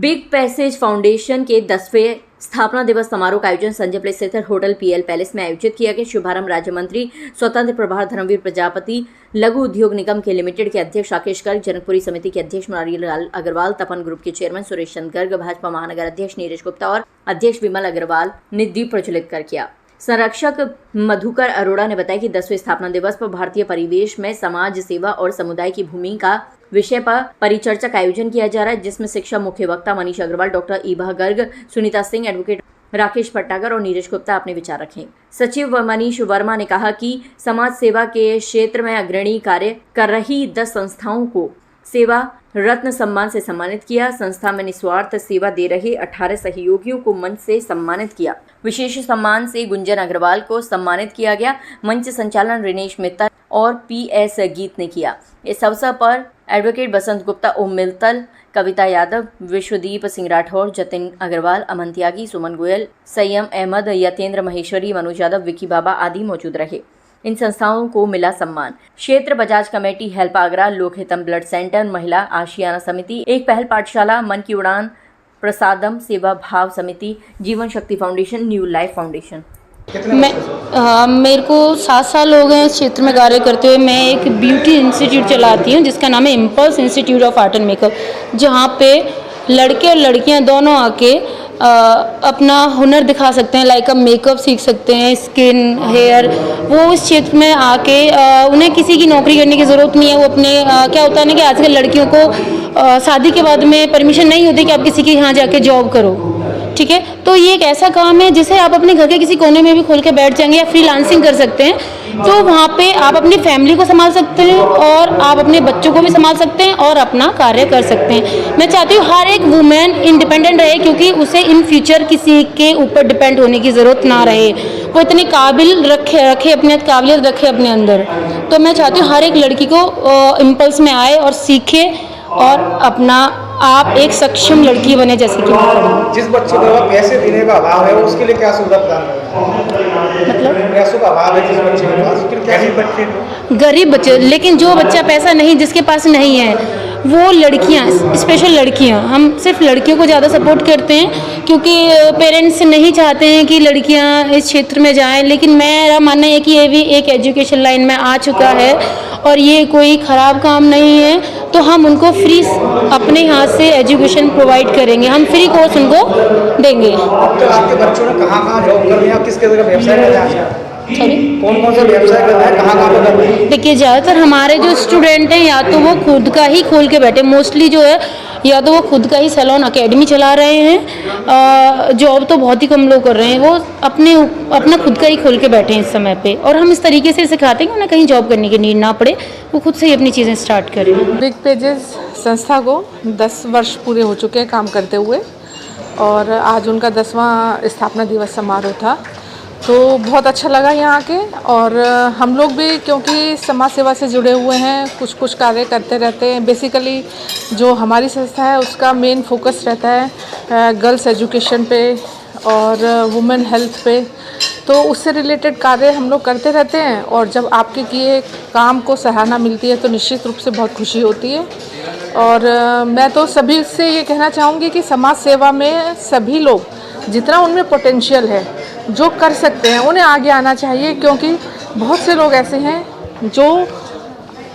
Big passage foundation के 10वें स्थापना दिवस समारोह का आयोजन संजय प्लेस स्थित होटल पीएल पैलेस में आयोजित किया गया। शुभारंभ राज्य मंत्री स्वतंत्र प्रभार धर्मवीर प्रजापति, लघु उद्योग निगम के लिमिटेड के अध्यक्ष राकेश गर्ग, जनकपुरी समिति के अध्यक्ष मुरारीलाल अग्रवाल, तपन ग्रुप के चेयरमैन सुरेश चंद्र गर्ग, भाजपा महानगर अध्यक्ष नीरज गुप्ता और अध्यक्ष विमल अग्रवाल ने दीप प्रज्वलित कर किया। संरक्षक मधुकर अरोड़ा ने बताया कि 10वें स्थापना दिवस पर भारतीय परिवेश में समाज सेवा और समुदाय की भूमिका विषय पर परिचर्चा का आयोजन किया जा रहा है, जिसमें शिक्षा मुख्य वक्ता मनीष अग्रवाल, डॉक्टर ईभा गर्ग, सुनीता सिंह, एडवोकेट राकेश पट्टागर और नीरज गुप्ता अपने विचार रखें। सचिव मनीष वर्मा ने कहा कि समाज सेवा के क्षेत्र में अग्रणी कार्य कर रही 10 संस्थाओं को सेवा रत्न सम्मान से सम्मानित किया। संस्था में निस्वार्थ सेवा दे रहे 18 सहयोगियों को मंच से सम्मानित किया। विशेष सम्मान से गुंजन अग्रवाल को सम्मानित किया गया। मंच संचालन रिनेश मित्तल और पीएस गीत ने किया। इस अवसर पर एडवोकेट बसंत गुप्ता, ओम मित्तल, कविता यादव, विश्वदीप सिंह राठौर, जतिन अग्रवाल, अमन त्यागी, सुमन गोयल, सय्यम अहमद, यतेंद्र महेश्वरी, मनोज यादव, विकी बाबा आदि मौजूद रहे। इन संस्थाओं को मिला सम्मान। क्षेत्र Bajaj committee, help Agra, Lokhitam blood centre, Mahila Aashiyana समिति, एक पहल पाठशाला, मन की उड़ान, प्रसादम सेवा भाव समिति, जीवन शक्ति फाउंडेशन, न्यू लाइफ फाउंडेशन। मेरे को 7 साल हो गए इस क्षेत्र में कार्य करते हुए। मैं एक ब्यूटी इंस्टीट्यूट चलाती हूँ जिसका नाम है impulse institute of art and makeup, जहाँ पे लड़के और लड़कियाँ दोनों आके अपना हुनर दिखा सकते हैं। लाइक अब मेकअप सीख सकते हैं, स्किन, हेयर। वो इस क्षेत्र में आके उन्हें किसी की नौकरी करने की ज़रूरत नहीं है। वो अपने क्या होता है ना कि आजकल लड़कियों को शादी के बाद में परमिशन नहीं होती कि आप किसी के यहाँ जाके जॉब करो, ठीक है। तो ये एक ऐसा काम है जिसे आप अपने घर के किसी कोने में भी खोल के बैठ जाएंगे या फ्रीलांसिंग कर सकते हैं। तो वहाँ पे आप अपनी फैमिली को संभाल सकते हैं और आप अपने बच्चों को भी संभाल सकते हैं और अपना कार्य कर सकते हैं। मैं चाहती हूँ हर एक वुमेन इंडिपेंडेंट रहे, क्योंकि उसे इन फ्यूचर किसी के ऊपर डिपेंड होने की ज़रूरत ना रहे। वो इतनी काबिल रखे अपने काबिलियत रखे अपने अंदर। तो मैं चाहती हूँ हर एक लड़की को इम्पल्स में आए और सीखे और अपना आप एक सक्षम लड़की बने, जैसे कि मैं। जिस बच्चे को पैसे देने का अभाव है उसके लिए क्या सुविधा प्रदान करें? मतलब पैसों का अभाव है जिस बच्चे के पास, गरीब बच्चे, लेकिन जो बच्चा पैसा नहीं, जिसके पास नहीं है, वो लड़कियां, स्पेशल लड़कियां, हम सिर्फ लड़कियों को ज़्यादा सपोर्ट करते हैं क्योंकि पेरेंट्स नहीं चाहते हैं कि लड़कियां इस क्षेत्र में जाएं। लेकिन मेरा मानना है कि ये भी एक एजुकेशन लाइन में आ चुका है और ये कोई ख़राब काम नहीं है। तो हम उनको फ्री अपने हाथ से एजुकेशन प्रोवाइड करेंगे, हम फ्री कोर्स उनको देंगे। तो आपके बच्चों ने कहाँ जॉब कर रहे हैं, किसके जगह व्यवसाय कर रहे हैं? कौन से व्यवसाय कर रहे हैं, कहाँ कर रहे हैं? देखिए, ज़्यादातर हमारे जो स्टूडेंट हैं या तो वो खुद का ही खोल के बैठे, मोस्टली जो है या तो वो खुद का ही सैलून अकेडमी चला रहे हैं। जॉब तो बहुत ही कम लोग कर रहे हैं, वो अपना खुद का ही खोल के बैठे हैं इस समय पे। और हम इस तरीके से सिखाते हैं कि उन्हें कहीं जॉब करने की नीड ना पड़े, वो खुद से ही अपनी चीज़ें स्टार्ट करें। बिग पेजेस संस्था को 10 वर्ष पूरे हो चुके हैं काम करते हुए और आज उनका 10वां स्थापना दिवस समारोह था। तो बहुत अच्छा लगा यहाँ के, और हम लोग भी क्योंकि समाज सेवा से जुड़े हुए हैं, कुछ कार्य करते रहते हैं। बेसिकली जो हमारी संस्था है उसका मेन फोकस रहता है गर्ल्स एजुकेशन पे और वुमेन हेल्थ पे। तो उससे रिलेटेड कार्य हम लोग करते रहते हैं और जब आपके किए काम को सराहना मिलती है तो निश्चित रूप से बहुत खुशी होती है। और मैं तो सभी से ये कहना चाहूँगी कि समाज सेवा में सभी लोग जितना उनमें पोटेंशियल है, जो कर सकते हैं, उन्हें आगे आना चाहिए। क्योंकि बहुत से लोग ऐसे हैं जो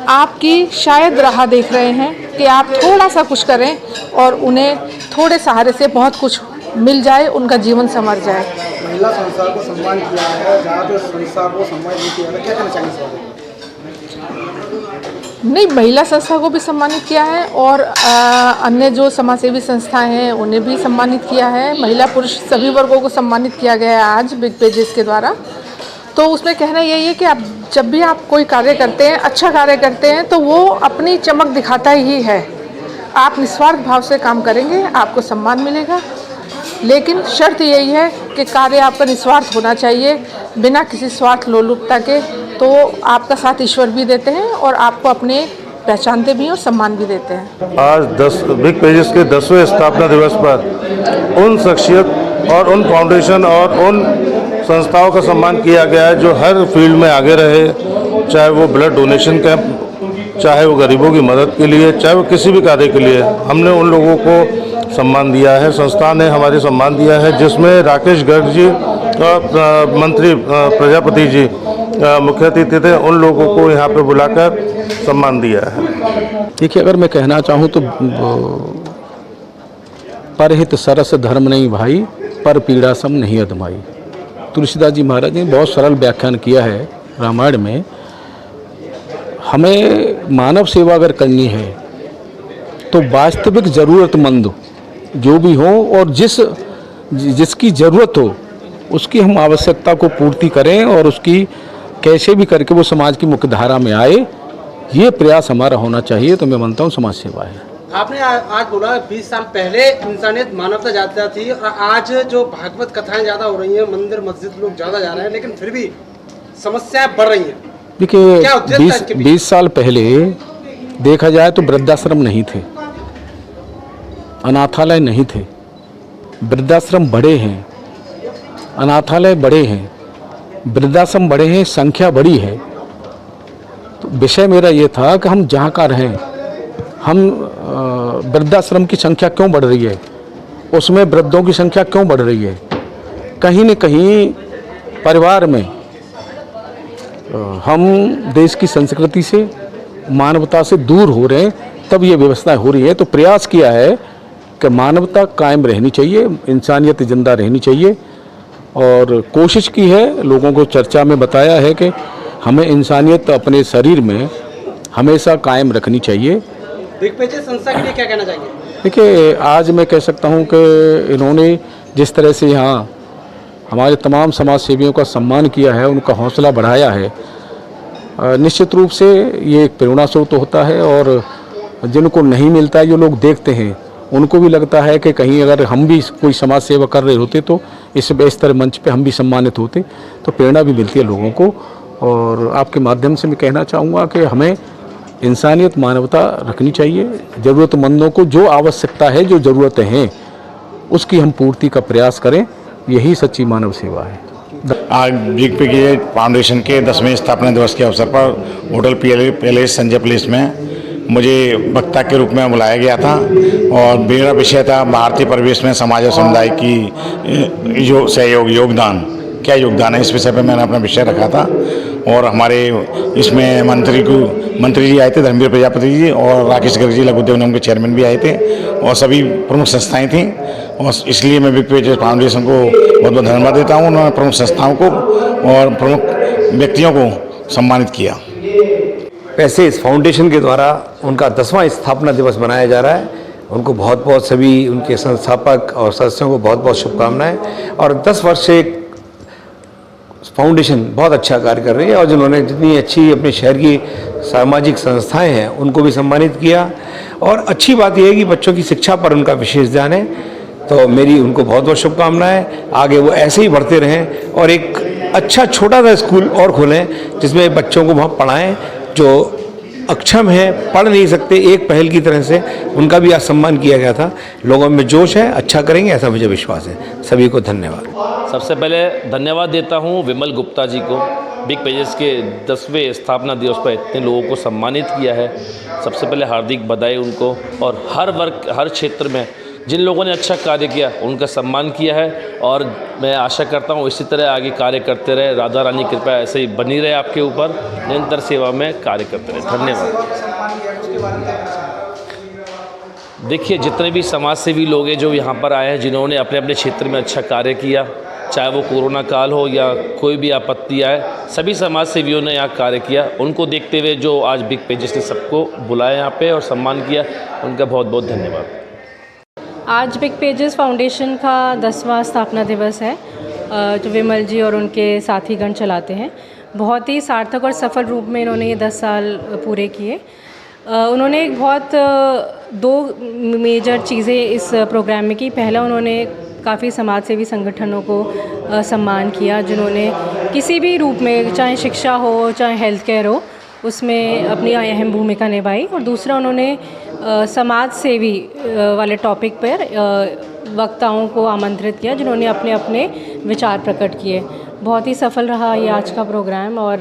आपकी शायद राह देख रहे हैं कि आप थोड़ा सा कुछ करें और उन्हें थोड़े सहारे से बहुत कुछ मिल जाए, उनका जीवन संवर जाए। महिला संस्था को सम्मान किया है, ज़्यादातर संस्था को सम्मान नहीं किया है, क्या कहना चाहिए? नहीं, महिला संस्था को भी सम्मानित किया है और अन्य जो समाजसेवी संस्थाएं हैं उन्हें भी सम्मानित किया है। महिला पुरुष सभी वर्गों को सम्मानित किया गया है आज बिग पेजेस के द्वारा। तो उसमें कहना यही है कि आप जब भी आप कोई कार्य करते हैं, अच्छा कार्य करते हैं, तो वो अपनी चमक दिखाता ही है। आप निस्वार्थ भाव से काम करेंगे, आपको सम्मान मिलेगा। लेकिन शर्त यही है कि कार्य आपका निस्वार्थ होना चाहिए, बिना किसी स्वार्थ लोलुपता के। तो आपका साथ ईश्वर भी देते हैं और आपको अपने पहचानते भी हैं और सम्मान भी देते हैं। आज बिग पेजेस के 10वें स्थापना दिवस पर उन शख्सियत और उन फाउंडेशन और उन संस्थाओं का सम्मान किया गया है जो हर फील्ड में आगे रहे, चाहे वो ब्लड डोनेशन कैंप, चाहे वो गरीबों की मदद के लिए, चाहे वो किसी भी कार्य के लिए। हमने उन लोगों को सम्मान दिया है, संस्था ने हमारे सम्मान दिया है, जिसमें राकेश गर्ग जी और मंत्री प्रजापति जी मुख्य अतिथि थे। उन लोगों को यहाँ पे बुलाकर सम्मान दिया है। देखिए, अगर मैं कहना चाहूँ तो परहित सरस धर्म नहीं भाई, पर पीड़ा सम नहीं अधमाई। तुलसीदास जी महाराज ने बहुत सरल व्याख्यान किया है रामायण में। हमें मानव सेवा अगर करनी है तो वास्तविक ज़रूरतमंद जो भी हो और जिसकी ज़रूरत हो उसकी हम आवश्यकता को पूर्ति करें और उसकी कैसे भी करके वो समाज की मुख्यधारा में आए, ये प्रयास हमारा होना चाहिए। तो मैं मानता हूँ समाज सेवा है। आपने आज बोला 20 साल पहले इंसानियत मानवता ज़्यादा थी और आज जो भागवत कथाएं ज़्यादा हो रही हैं, मंदिर मस्जिद लोग ज़्यादा जा रहे हैं, लेकिन फिर भी समस्याएं बढ़ रही हैं। देखिए, 20 साल पहले देखा जाए तो वृद्धाश्रम नहीं थे, अनाथालय नहीं थे। वृद्धाश्रम बड़े हैं, अनाथालय बड़े हैं, वृद्धाश्रम बड़े हैं, संख्या बड़ी है। तो विषय मेरा ये था कि हम जहाँ का रहें, हम वृद्धाश्रम की संख्या क्यों बढ़ रही है, उसमें वृद्धों की संख्या क्यों बढ़ रही है। कहीं न कहीं परिवार में हम देश की संस्कृति से, मानवता से दूर हो रहे हैं, तब ये व्यवस्था हो रही है। तो प्रयास किया है कि मानवता कायम रहनी चाहिए, इंसानियत जिंदा रहनी चाहिए, और कोशिश की है, लोगों को चर्चा में बताया है कि हमें इंसानियत अपने शरीर में हमेशा कायम रखनी चाहिए। बिग पेजेस संस्था के लिए क्या कहना चाहिए? देखिए, आज मैं कह सकता हूं कि इन्होंने जिस तरह से यहाँ हमारे तमाम समाज सेवियों का सम्मान किया है, उनका हौसला बढ़ाया है, निश्चित रूप से ये एक प्रेरणा स्रोत होता है। और जिनको नहीं मिलता है, जो लोग देखते हैं, उनको भी लगता है कि कहीं अगर हम भी कोई समाज सेवा कर रहे होते तो इस तरह मंच पे हम भी सम्मानित होते, तो प्रेरणा भी मिलती है लोगों को। और आपके माध्यम से मैं कहना चाहूँगा कि हमें इंसानियत, मानवता रखनी चाहिए। ज़रूरतमंदों को जो आवश्यकता है, जो ज़रूरतें हैं, उसकी हम पूर्ति का प्रयास करें, यही सच्ची मानव सेवा है। आज बिग पेजेस फाउंडेशन के 10वें स्थापना दिवस के अवसर पर होटल पैलेस संजय प्लेस में मुझे वक्ता के रूप में बुलाया गया था और मेरा विषय था भारतीय परिवेश में समाज और समुदाय की जो सहयोग, योगदान, क्या योगदान है, इस विषय पर मैंने अपना विषय रखा था। और हमारे इसमें मंत्री जी आए थे, धर्मवीर प्रजापति जी और राकेश गर्ग जी, लघु उद्योग निगम के चेयरमैन भी आए थे, और सभी प्रमुख संस्थाएं थीं। और इसलिए मैं बिग पेजेस फाउंडेशन को बहुत बहुत धन्यवाद देता हूँ। उन्होंने प्रमुख संस्थाओं को और प्रमुख व्यक्तियों को सम्मानित किया। वैसे इस फाउंडेशन के द्वारा उनका 10वां स्थापना दिवस मनाया जा रहा है। उनको बहुत बहुत, सभी उनके संस्थापक और सदस्यों को बहुत बहुत शुभकामनाएं। और 10 वर्ष से फाउंडेशन बहुत अच्छा कार्य कर रही है, और जिन्होंने जितनी अच्छी अपने शहर की सामाजिक संस्थाएं हैं उनको भी सम्मानित किया। और अच्छी बात यह है कि बच्चों की शिक्षा पर उनका विशेष ध्यान है, तो मेरी उनको बहुत बहुत शुभकामनाएं। आगे वो ऐसे ही बढ़ते रहें और एक अच्छा छोटा सा स्कूल और खोलें जिसमें बच्चों को वहाँ पढ़ाएं जो अक्षम हैं, पढ़ नहीं सकते। एक पहल की तरह से उनका भी आज सम्मान किया गया था। लोगों में जोश है, अच्छा करेंगे ऐसा मुझे विश्वास है। सभी को धन्यवाद। सबसे पहले धन्यवाद देता हूं विमल गुप्ता जी को, बिग पेजेस के 10वें स्थापना दिवस पर इतने लोगों को सम्मानित किया है। सबसे पहले हार्दिक बधाई उनको, और हर वर्ग, हर क्षेत्र में जिन लोगों ने अच्छा कार्य किया उनका सम्मान किया है। और मैं आशा करता हूँ इसी तरह आगे कार्य करते रहे। राधा रानी कृपा ऐसे ही बनी रहे आपके ऊपर, निरंतर सेवा में कार्य करते रहे। धन्यवाद। देखिए, जितने भी समाज सेवी लोग हैं जो यहाँ पर आए हैं, जिन्होंने अपने अपने क्षेत्र में अच्छा कार्य किया, चाहे वो कोरोना काल हो या कोई भी आपत्ति आए, सभी समाज सेवियों ने यहाँ कार्य किया। उनको देखते हुए जो आज बिग पेजेस ने सबको बुलाया यहाँ पे और सम्मान किया, उनका बहुत बहुत धन्यवाद। आज बिग पेजेस फाउंडेशन का 10वां स्थापना दिवस है, जो विमल जी और उनके साथीगण चलाते हैं। बहुत ही सार्थक और सफल रूप में इन्होंने ये 10 साल पूरे किए। उन्होंने एक बहुत 2 मेजर चीज़ें इस प्रोग्राम में की। पहला, उन्होंने काफ़ी समाजसेवी संगठनों को सम्मान किया जिन्होंने किसी भी रूप में, चाहे शिक्षा हो चाहे हेल्थ केयर हो, उसमें अपनी अहम भूमिका निभाई। और दूसरा, उन्होंने समाज सेवी वाले टॉपिक पर वक्ताओं को आमंत्रित किया जिन्होंने अपने अपने विचार प्रकट किए। बहुत ही सफल रहा ये आज का प्रोग्राम, और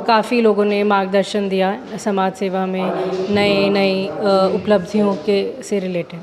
काफ़ी लोगों ने मार्गदर्शन दिया समाज सेवा में नई उपलब्धियों के से रिलेटेड।